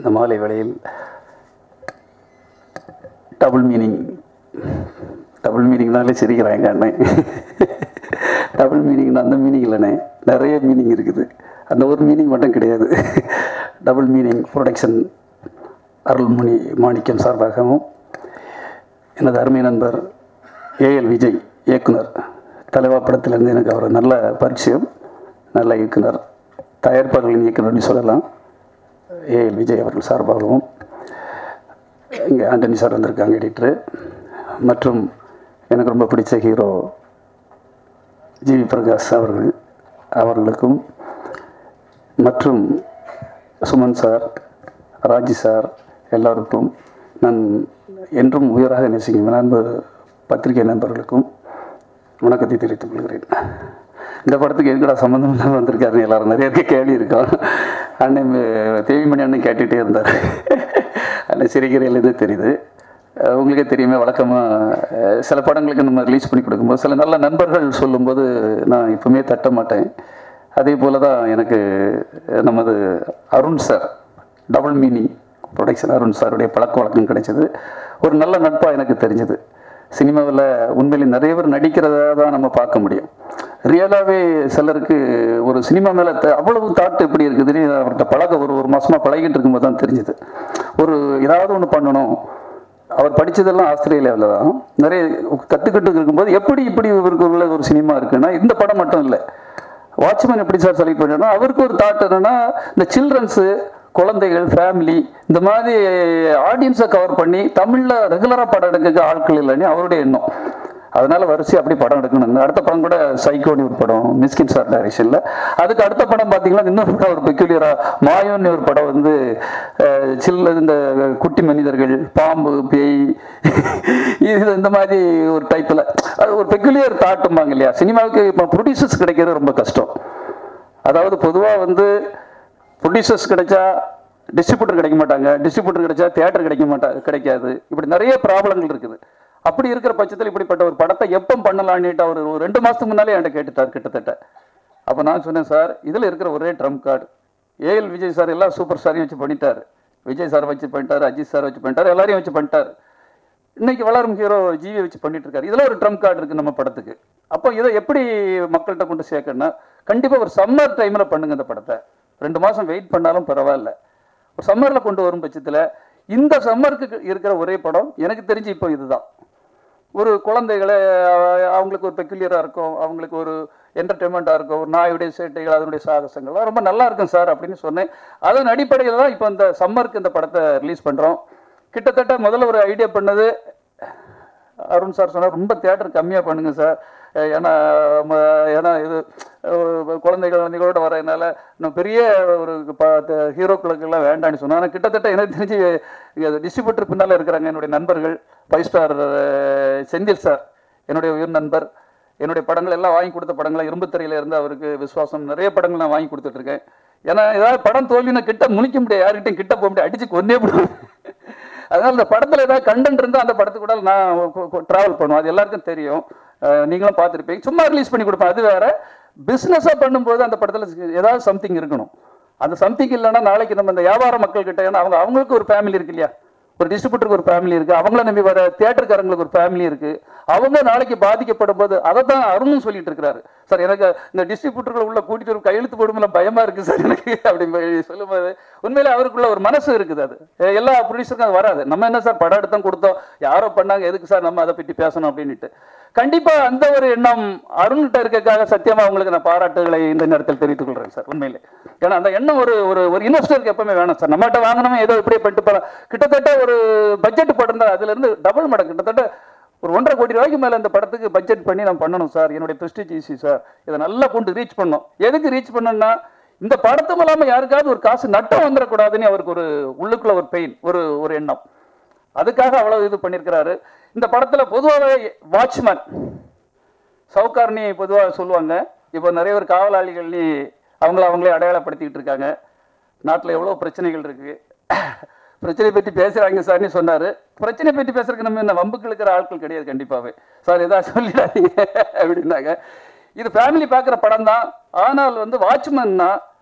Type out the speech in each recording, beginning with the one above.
இந்த மாலை வேளையில் டபுள் மீனிங்னாலே சிரிக்கிறாங்க அண்ணன். டபுள் மீனிங்னா அந்த மீனிங் இல்லைண்ணே, நிறைய மீனிங் இருக்குது. அந்த ஒரு மீனிங் மட்டும் கிடையாது. டபுள் மீனிங் ப்ரொடக்ஷன் அருள்மொழி மாணிக்கம் சார்பாகவும், எனது அருமை நண்பர் ஏஎல் விஜய் இயக்குனர், தலைவா படத்திலிருந்து எனக்கு அவர் நல்ல பரிச்சயம், நல்ல இயக்குனர், தயாரிப்பாளர்களின் இயக்குனர்னு சொல்லலாம். ஏஎல் விஜய் அவர்கள் சார்பாகவும், இங்கே ஆண்டனி சார் வந்திருக்காங்க எடிட்டரு, மற்றும் எனக்கு ரொம்ப பிடிச்ச ஹீரோ ஜிவி பிரகாஷ் அவர்களுக்கும், மற்றும் சுமன் சார், ராஜி சார் எல்லோருக்கும் நான் என்றும் உயராக நேசிக்கும் நண்பு பத்திரிகை நண்பர்களுக்கும் வணக்கத்தை தெரிவித்துக் கொள்கிறேன். இந்த படத்துக்கு எதுக்கடா சம்மந்தம் வந்திருக்காருன்னு எல்லோரும் நிறைய கேள்வி இருக்கோம். அண்ணன் தேவிமணி அண்ணன் கேட்டுகிட்டே இருந்தார். அண்ணன் சிரிக்கிறதுலேருந்தே தெரியுது. உங்களுக்கே தெரியுமே, வழக்கமாக சில படங்களுக்கு நம்ம ரிலீஸ் பண்ணி கொடுக்கும்போது சில நல்ல நண்பர்கள் சொல்லும்போது நான் இப்போவுமே தட்ட மாட்டேன். அதே போல் தான் எனக்கு நமது Arun sir, double meaning production Arun சாருடைய பழக்க வழக்கம் கிடைச்சது. ஒரு நல்ல நட்பாக எனக்கு தெரிஞ்சது. சினிமாவில் உண்மையிலே நிறைய பேர் நடிக்கிறதா தான் நம்ம பார்க்க முடியும். ரியலாகவே சிலருக்கு ஒரு சினிமா மேலே அவ்வளவு தாட்டு எப்படி இருக்குதுன்னு அவர்கிட்ட ஒரு மாதமாக பழகிட்டு இருக்கும்போது தான் தெரிஞ்சுது. ஏதாவது ஒன்று பண்ணணும். அவர் படித்ததெல்லாம் ஆஸ்திரேலியாவில் தான், நிறைய கற்றுக்கிட்டு இருக்கும்போது இப்படி இவருக்கு உள்ள ஒரு சினிமா இருக்குன்னா, இந்த படம் மட்டும் இல்லை, வாட்ச்மேன் எப்படி சார் செலக்ட் பண்ணா அவருக்கு ஒரு தாட் என்னன்னா, இந்த சில்ட்ரன்ஸு, குழந்தைகள், ஃபேமிலி, இந்த மாதிரி ஆடியன்ஸை கவர் பண்ணி தமிழில் ரெகுலராக படம் எடுக்க ஆட்கள் இல்லைன்னு அவருடைய எண்ணம். அதனால வரிசை அப்படி படம் எடுக்கணும். அடுத்த படம் கூட சைக்கோனி ஒரு படம், மிஸ்கின் சார் டைரக்ஷனில். அதுக்கு அடுத்த படம் பார்த்தீங்கன்னா இன்னொரு ஒரு பெக்யூலியரா மாயோன்னு ஒரு படம் இந்த குட்டி மனிதர்கள், பாம்பு, பேய், இந்த மாதிரி ஒரு டைப்பில் அது ஒரு பெக்யூலியர் தாட்டும்பாங்க இல்லையா. சினிமாவுக்கு இப்போ ப்ரொடியூசர்ஸ் கிடைக்கிறது ரொம்ப கஷ்டம். அதாவது பொதுவாக ப்ரொடியூசர்ஸ் கிடைச்சா டிஸ்ட்ரிபியூட்டர் கிடைக்க மாட்டாங்க, டிஸ்ட்ரிபியூட்டர் கிடைச்சா தியேட்டர் கிடைக்காது. இப்படி நிறைய ப்ராப்ளங்கள் இருக்குது. அப்படி இருக்கிற பட்சத்தில் இப்படிப்பட்ட ஒரு படத்தை எப்போ பண்ணலான்னு அவர் ஒரு 2 மாதத்துக்கு முன்னாலே என்கிட்ட கேட்டுட்டார் கிட்டத்தட்ட. அப்போ நான் சொன்னேன், சார் இதில் இருக்கிற ஒரே trump card A L Vijay sir எல்லாம் சூப்பர் ஸ்டாரையும் வச்சு பண்ணிட்டார், விஜய் சார் வச்சு பண்ணிட்டார், அஜித் சார் வச்சு பண்ணிட்டார், எல்லாரையும் வச்சு பண்ணிட்டார். இன்னைக்கு வளரும் ஹீரோ ஜிவி வச்சு பண்ணிட்டு இருக்காரு. இதில் ஒரு ட்ரம் கார்டு இருக்குது நம்ம படத்துக்கு. அப்போ இதை எப்படி மக்கள்கிட்ட கொண்டு சேர்க்கணும்னா, கண்டிப்பாக ஒரு சம்மர் டைமில் பண்ணுங்க இந்த படத்தை. 2 மாதம் வெயிட் பண்ணாலும் பரவாயில்ல, ஒரு சம்மரில் கொண்டு வரும் பட்சத்தில் இந்த சம்மருக்கு இருக்கிற ஒரே படம் எனக்கு தெரிஞ்சு இப்போ இதுதான். ஒரு குழந்தைகளை அவங்களுக்கு ஒரு பெக்யூலியராக இருக்கும், அவங்களுக்கு ஒரு என்டர்டெயின்மெண்ட்டாக இருக்கும், ஒரு நாயுடைய சேட்டைகள், அதனுடைய சாகசங்கள்லாம் ரொம்ப நல்லா இருக்கும் சார் அப்படின்னு சொன்னேன். அதன் அடிப்படையில் தான் இப்போ இந்த சம்மருக்கு இந்த படத்தை ரிலீஸ் பண்ணுறோம். கிட்டத்தட்ட முதல்ல ஒரு ஐடியா பண்ணது அருண் சார் சொன்னார், ரொம்ப தியேட்டர் கம்மியாக பண்ணுங்க சார், ஏன்னா இது குழந்தைகளோட வரதுனால இன்னும் பெரிய ஒரு ஹீரோக்களுக்கெல்லாம் வேண்டான்னு சொன்னோம். ஆனால் கிட்டத்தட்ட எனக்கு தெரிஞ்சு டிஸ்ட்ரிபியூட்டர் பின்னால் இருக்கிறாங்க என்னுடைய நண்பர்கள். 5 ஸ்டார் செந்தில் சார் என்னுடைய உயிர் நண்பர். என்னுடைய படங்கள் எல்லாம் வாங்கி கொடுத்த படங்களை இரும்புத்திரையில இருந்து அவருக்கு விசுவாசம், நிறைய படங்கள் நான் வாங்கி கொடுத்துட்ருக்கேன். ஏன்னா ஏதாவது படம் தோல்வினா கிட்ட முழிக்க முடியாது, யார்கிட்டையும் கிட்ட போக முடியாது, அடிச்சு கொன்னே போடுவேன். அதனால இந்த படத்தில் ஏதாவது கண்டென்ட் இருந்தால் அந்த படத்துக்கு கூட நான் ட்ராவல் பண்ணுவேன். அது எல்லாருக்கும் தெரியும், நீங்களும் பார்த்துருப்பீங்க. சும்மா ரிலீஸ் பண்ணி கொடுப்பேன். அது வேற. பிஸ்னஸாக பண்ணும்போது அந்த படத்தில் ஏதாவது சம்திங் இருக்கணும். அந்த சம்திங் இல்லைன்னா நாளைக்கு நம்ம இந்த வியாபார மக்கள் கிட்ட, ஏன்னா அவங்களுக்கு ஒரு ஃபேமிலி இருக்கு இல்லையா, ஒரு டிஸ்ட்ரிபியூட்டருக்கு ஒரு ஃபேமிலி இருக்கு, அவங்கள நம்பி வர தியேட்டருக்காரங்களுக்கு ஒரு ஃபேமிலி இருக்கு, அவங்க நாளைக்கு பாதிக்கப்படும் போது அதை தான் அருணும் சொல்லிட்டு இருக்கிறாரு. சார் எனக்கு இந்த டிஸ்ட்ரிபியூட்டர்களை உள்ள கூட்டிட்டு கையெழுத்து போடும்போது பயமா இருக்கு சார் எனக்கு அப்படின்னு சொல்லும்போது உண்மையிலே அவருக்குள்ள ஒரு மனசு இருக்குது. அது எல்லா ப்ரொடியூசருக்கும் அது வராது. நம்ம என்ன சார் படம் எடுத்தோம் கொடுத்தோம், யாரோ பண்ணாங்க, எதுக்கு சார் நம்ம அதை பற்றி பேசணும் அப்படின்ட்டு. கண்டிப்பா அந்த ஒரு எண்ணம் அருண்கிட்ட இருக்கக்காக சத்தியமா உங்களுக்கு நான் பாராட்டுகளை இந்த நேரத்தில் தெரிவித்துக் கொள்றேன் சார். உண்மையிலே ஏன்னா அந்த எண்ணம் ஒரு இன்வெஸ்டருக்கு எப்பவுமே வேணும் சார். நம்மகிட்ட வாங்கணும் ஏதோ இப்படியே பண்ணிட்டு போகலாம். கிட்டத்தட்ட ஒரு பட்ஜெட் படம் தான், அதுல இருந்து டபுள் மடங்கு கிட்டத்தட்ட ஒரு 1.5 கோடி ரூபாய்க்கு மேல இந்த படத்துக்கு பட்ஜெட் பண்ணி நான் பண்ணணும் சார். என்னுடைய பிரஸ்டீஜ் ஈஸி சார், இதை நல்லா கொண்டு ரீச் பண்ணணும். எதுக்கு ரீச் பண்ணணும்னா, இந்த படத்து மூலமா யாருக்காவது ஒரு காசு நட்டம் வந்துடக்கூடாதுன்னு அவருக்கு ஒரு உள்ளுக்குள்ள ஒரு பெயின், ஒரு எண்ணம். அதுக்காக அவ்வளவு இது பண்ணியிருக்கிறாரு. இந்த படத்துல பொதுவாகவே வாட்ச்மேன் சவுக்கார்னி பொதுவாக சொல்லுவாங்க. இப்போ நிறைய பேர் காவலாளிகள்னு அவங்களே அடையாளப்படுத்திக்கிட்டு இருக்காங்க. நாட்டில் எவ்வளோ பிரச்சனைகள் இருக்கு, பிரச்சனை பற்றி பேசுறாங்க சார்னு சொன்னாரு. பிரச்சனை பற்றி பேசுறதுக்கு நம்ம இந்த வம்புக்கு இருக்கிற ஆட்கள் கிடையாது கண்டிப்பாவே. சார் ஏதாவது சொல்லிடாதீங்க அப்படின்னாங்க. இது ஃபேமிலி பார்க்குற படம் தான். ஆனால் வாட்ச்மேன்னா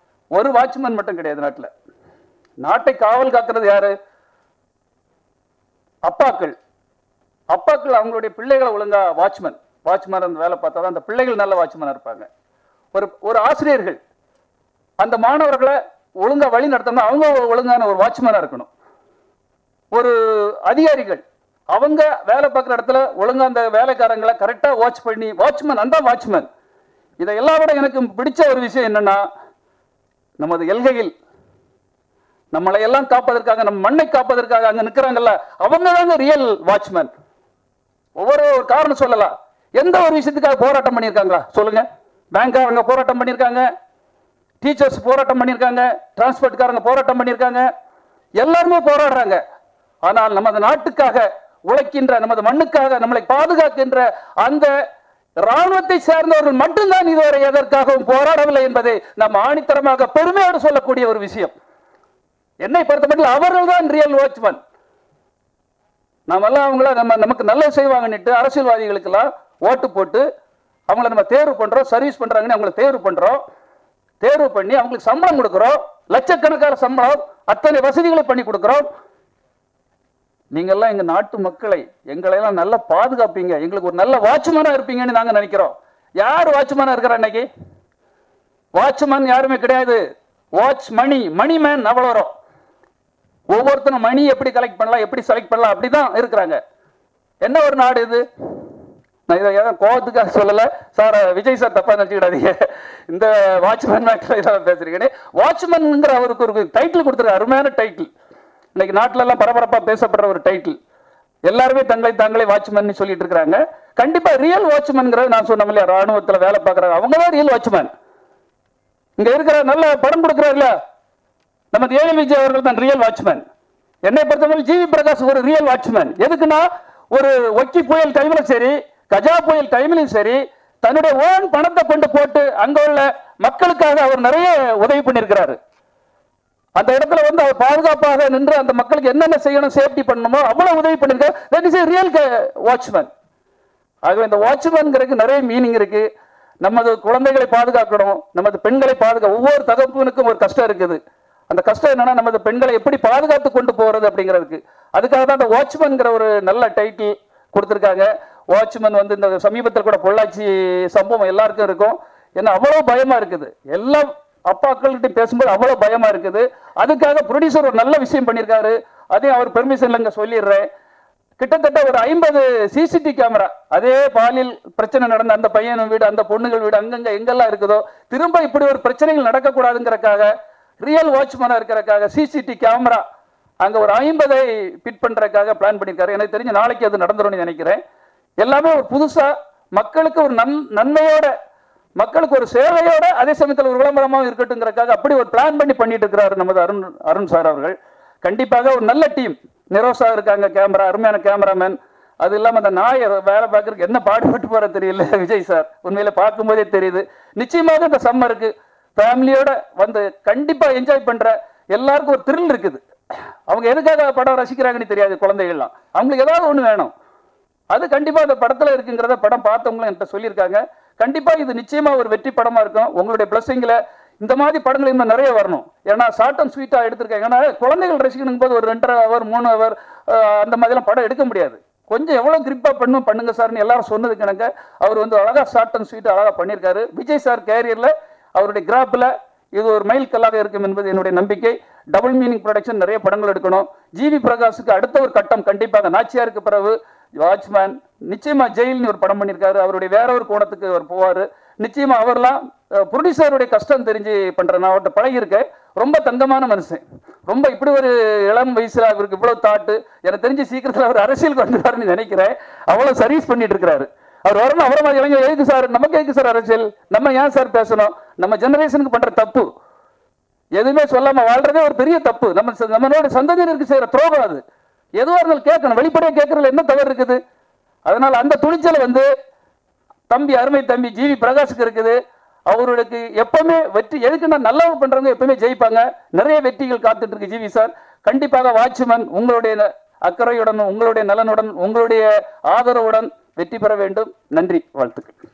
ஒரு வாட்ச்மேன் மட்டும் கிடையாது நாட்டில். நாட்டை காவல் காக்கிறது யாரு? அப்பாக்கள். அப்பாக்கள் அவங்களுடைய பிள்ளைகளை ஒழுங்கா வாட்ச்மேன் அந்த வேலை பார்த்தா தான் அந்த பிள்ளைகள் நல்ல வாட்ச்மேனா இருப்பாங்க. ஒரு ஆசிரியர்கள் அந்த மாணவர்களை ஒழுங்கா வழி நடத்தணும், அவங்க ஒழுங்கான ஒரு வாட்ச்மேனா இருக்கணும். ஒரு அதிகாரிகள் அவங்க வேலை பார்க்குற இடத்துல ஒழுங்கா அந்த வேலைக்காரங்களை கரெக்டா வாட்ச் பண்ணி வாட்ச்மேன். இதை எல்லாம் விட எனக்கு பிடிச்ச ஒரு விஷயம் என்னன்னா, நமது எல்கையில் நம்மளை எல்லாம் காப்பதற்காக, நம்ம மண்ணை காப்பதற்காக அங்க நிற்கிறாங்கல்ல, அவங்க தாங்க ரியல் வாட்ச்மேன். ஒவ்வொரு காரணம் சொல்லலாம். எந்த ஒரு விஷயத்துக்காக போராட்டம் பண்ணியிருக்காங்களா சொல்லுங்க? பேங்க்காரங்க போராட்டம் பண்ணியிருக்காங்க, டீச்சர்ஸ் போராட்டம் பண்ணியிருக்காங்க, டிரான்ஸ்போர்ட்காரங்க போராட்டம் பண்ணியிருக்காங்க, எல்லாருமே போராடுறாங்க. ஆனால் நமது நாட்டுக்காக உழைக்கின்ற, நமது மண்ணுக்காக நம்மளை பாதுகாக்கின்ற அந்த ராணுவத்தை சேர்ந்தவர்கள் மட்டும்தான் இதுவரை எதற்காகவும் போராடவில்லை என்பதை நாம் ஆணித்தரமாக பெருமையோடு சொல்லக்கூடிய ஒரு விஷயம். என்னை பொறுத்த மட்டும் அவர்கள் தான் ரியல் வாட்ச்மேன். நாமெல்லாம் அவங்கள நமக்கு நல்லது செய்வாங்கன்னுட்டு அரசியல்வாதிகளுக்கெல்லாம் ஓட்டு போட்டு அவங்கள நம்ம தேர்வு பண்றோம், சர்வீஸ் பண்றாங்கன்னு அவங்களை தேர்வு பண்ணி அவங்களுக்கு சம்பளம் கொடுக்கிறோம், லட்சக்கணக்கான சம்பளம், அத்தனை வசதிகளை பண்ணி கொடுக்கிறோம். நீங்கெல்லாம் எங்க நாட்டு மக்களை, எங்களை எல்லாம் நல்லா பாதுகாப்பீங்க, எங்களுக்கு ஒரு நல்ல வாட்ச்மேனா இருப்பீங்கன்னு நாங்க நினைக்கிறோம். யார் வாட்ச்மேனா இருக்கிற இன்னைக்கு? வாட்ச்மேன் யாருமே கிடையாது. வாட்ச் மணி மேன் அவ்வளவு வரும். ஒவ்வொருத்தரும் மணி எப்படி கலெக்ட் பண்ணலாம், எப்படி செலக்ட் பண்ணலாம், அப்படிதான் இருக்கிறாங்க. என்ன ஒரு நாடு இது? நான் இதை கோவத்துக்காக சொல்லல சார், விஜய் சார் தப்பா நினைச்சுக்கிடாதீங்க. இந்த வாட்ச்மேன் மேட்டர் பேசுறீங்க. வாட்ச்மேன்ங்கிற அவருக்கு ஒரு டைட்டில் கொடுத்துருக்காரு, அருமையான டைட்டில். இன்னைக்கு நாட்டில எல்லாம் பரபரப்பா பேசப்படுற ஒரு டைட்டில். எல்லாருமே தாங்களே வாட்ச்மேன் சொல்லிட்டு இருக்காங்க. கண்டிப்பா ரியல் வாட்ச்மேன்ங்கிறது நான் சொன்ன இல்லையா, ராணுவத்துல வேலை பார்க்கறாங்க, அவங்க தான் ரியல் வாட்ச்மேன். இங்க இருக்கிற நல்ல படம் கொடுக்கிறாருல நமது ஏழை விஜய் அவர்கள் தான் ரியல் வாட்ச்மேன். என்னை பொறுத்தவரை ஜிவி பிரகாஷ் ஒரு ரியல் வாட்ச்மேன். எதுக்குன்னா, ஒரு ஒக்கி புயல் டைம்ல சரி, கஜா புயல் டைம்லையும் சரி, தன்னுடைய ஓன் பணத்தை கொண்டு போட்டு அங்க உள்ள மக்களுக்காக அவர் நிறைய உதவி பண்ணியிருக்கிறாரு. அந்த இடத்துல வந்து அவர் பாதுகாப்பாக நின்று அந்த மக்களுக்கு என்னென்ன செய்யணும், சேஃப்டி பண்ணணுமோ அவ்வளவு உதவி பண்ணிருக்காரு. That is a real watchman. ஆகவே இந்த வாட்ச்மேன்ங்கிறதுக்கு நிறைய மீனிங் இருக்கு. நமது குழந்தைகளை பாதுகாக்கணும், நமது பெண்களை பாதுகாக்க, ஒவ்வொரு தகப்பனுக்கும் ஒரு கஷ்டம் இருக்குது. அந்த கஷ்டம் என்னன்னா, நமது பெண்களை எப்படி பாதுகாத்து கொண்டு போறது அப்படிங்கிறதுக்கு. அதுக்காக தான் அந்த வாட்ச்மேன்ங்கிற ஒரு நல்ல டைட்டில் கொடுத்துருக்காங்க. வாட்ச்மேன் வந்து இந்த சமீபத்தில் கூட பொள்ளாச்சி சம்பவம் எல்லாருக்கும் இருக்கும். ஏன்னா அவ்வளவு பயமா இருக்குது. எல்லா அப்பாக்கள்கிட்ட பேசும்போது அவ்வளவு பயமா இருக்குது. அதுக்காக ப்ரொடியூசர் ஒரு நல்ல விஷயம் பண்ணியிருக்காரு. அதையும் அவர் பெர்மிஷன்ல இங்க சொல்லிடுறேன். கிட்டத்தட்ட ஒரு 50 சிசிடிவி கேமரா, அதே பாலியல் பிரச்சனை நடந்த அந்த பையன் வீடு, அந்த பொண்ணுகள் வீடு, அங்கங்க எங்கெல்லாம் இருக்குதோ, திரும்ப இப்படி ஒரு பிரச்சனைகள் நடக்கக்கூடாதுங்கிறக்காக, ரியல் வாட்ச்மேனா இருக்கிறக்காக சிசிடிவி கேமரா அங்க ஒரு 50 பிட் பண்றதுக்காக பிளான் பண்ணிருக்காரு. எனக்கு தெரிஞ்ச நாளைக்கு அது நடந்துரும்னு நினைக்கிறேன். எல்லாமே ஒரு புதுசா மக்களுக்கு ஒரு நன்மையோட, மக்களுக்கு ஒரு சேவையோட, அதே சமயத்தில் ஒரு விளம்பரமாக இருக்கட்டுங்கிறதுக்காக அப்படி ஒரு பிளான் பண்ணிட்டு இருக்கிறாரு நமது அருண் சார் அவர்கள். கண்டிப்பாக ஒரு நல்ல டீம். நிரோசா இருக்காங்க கேமரா, அருமையான கேமராமேன். அது இல்லாம அந்த நாயை வேலை பார்க்கறதுக்கு என்ன பாடுபட்டு போற தெரியல விஜய் சார், உண்மையில பார்க்கும் போதே தெரியுது. நிச்சயமாக இந்த சம்மருக்கு ஃபேமிலியோட வந்து கண்டிப்பா என்ஜாய் பண்ற எல்லாருக்கும் ஒரு த்ரில் இருக்குது. அவங்க எதுக்காக படம் ரசிக்கிறாங்கன்னு தெரியாது. குழந்தைகள்லாம் அவங்களுக்கு ஏதாவது ஒண்ணு வேணும், அது கண்டிப்பா அந்த படத்துல இருக்குங்கிறத படம் பார்த்தவங்களும் என்கிட்ட சொல்லியிருக்காங்க. கண்டிப்பா இது நிச்சயமா ஒரு வெற்றி படமா இருக்கும். உங்களுடைய பிளஸிங்ல இந்த மாதிரி படங்கள் இன்னும் நிறைய வரணும். ஏன்னா ஷார்ட் அண்ட் ஸ்வீட்டா எடுத்திருக்காங்க. ஏன்னா குழந்தைகள் ரசிக்கணும் போது ஒரு 2.5 ஹவர் 3 ஹவர் அந்த மாதிரிலாம் படம் எடுக்க முடியாது. கொஞ்சம் எவ்வளவு கிரிப்பா பண்ணுங்க சார்னு எல்லாரும் சொன்னதுக்கு எனக்கு அவர் வந்து அழகா ஷார்ட் அண்ட் ஸ்வீட்டா அழகா பண்ணியிருக்காரு. விஜய் சார் கேரியர்ல அவருடைய கிராப்ல இது ஒரு மைல் கல்லாக இருக்கும் என்பது என்னுடைய நம்பிக்கை. டபுள் மீனிங் ப்ரொடக்ஷன் நிறைய படங்கள் எடுக்கணும். ஜிவி பிரகாஷுக்கு அடுத்த ஒரு கட்டம் கண்டிப்பாக நாச்சியாருக்கு பிறகு வாட்ச்மேன், நிச்சயமா ஜெயில்னு ஒரு படம் பண்ணியிருக்காரு. அவருடைய வேற ஒரு கோணத்துக்கு அவர் போவாரு. நிச்சயமா அவர்லாம் ப்ரொடியூசருடைய கஷ்டம் தெரிஞ்சு பண்ற, நான் அவர்கிட்ட பழகியிருக்கேன். ரொம்ப தங்கமான மனுஷன். ரொம்ப இப்படி ஒரு இளம் வயசுல அவருக்கு இவ்வளவு தாட்டு, எனக்கு தெரிஞ்சு சீக்கிரத்தில் அவர் அரசியலுக்கு வந்துருவாருன்னு நினைக்கிறேன். அவ்வளவு சர்வீஸ் பண்ணிட்டு இருக்கிறாரு. அவர் வரணும். அவரை மாதிரி இளைஞர் எதுக்கு சார், நமக்கு எதுக்கு சார் அரசியல், நம்ம ஏன் சார் பேசணும்? நம்ம ஜெனரேஷனுக்கு பண்ற தப்பு எதுவுமே சொல்லாம வாழ்றதே ஒரு பெரிய தப்பு. நம்மளோட சந்ததியினருக்கு செய்யற துரோகம் அது. எதுவாக இருந்தாலும் கேட்கணும், வெளிப்படையாக கேட்கறதுல என்ன தவறு இருக்குது? அதனால அந்த துணிச்சலை வந்து தம்பி, அருமை தம்பி ஜிவி பிரகாஷுக்கு இருக்குது. அவர்களுக்கு எப்பவுமே வெற்றி. எதுக்குன்னா நல்லவங்க பண்றவங்க எப்பவுமே ஜெயிப்பாங்க. நிறைய வெற்றிகள் காத்துட்டு இருக்கு ஜிவி சார். கண்டிப்பாக வாட்ச்மேன் உங்களுடைய அக்கறையுடன், உங்களுடைய நலனுடன், உங்களுடைய ஆதரவுடன் வெற்றி பெற வேண்டும். நன்றி, வாழ்த்துக்கள்.